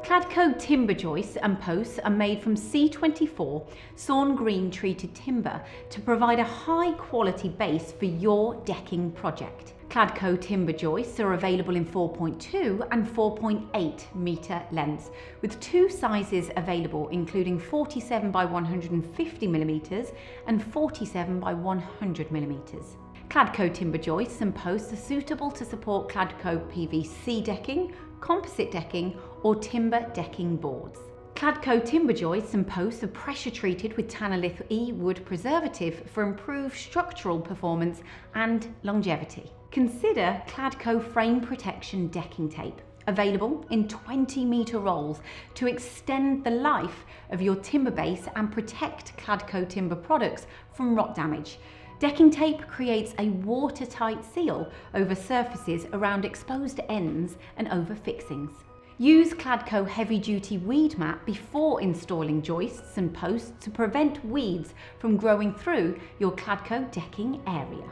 Cladco timber joists and posts are made from C24 sawn green treated timber to provide a high quality base for your decking project. Cladco timber joists are available in 4.2 and 4.8 metre lengths, with two sizes available including 47 by 150 mm and 47 by 100 mm. Cladco timber joists and posts are suitable to support Cladco PVC decking, composite decking or timber decking boards. Cladco timber joists and posts are pressure treated with Tanalith E wood preservative for improved structural performance and longevity. Consider Cladco frame protection decking tape, available in 20-metre rolls to extend the life of your timber base and protect Cladco timber products from rot damage. Decking tape creates a watertight seal over surfaces around exposed ends and over fixings. Use Cladco heavy-duty weed mat before installing joists and posts to prevent weeds from growing through your Cladco decking area.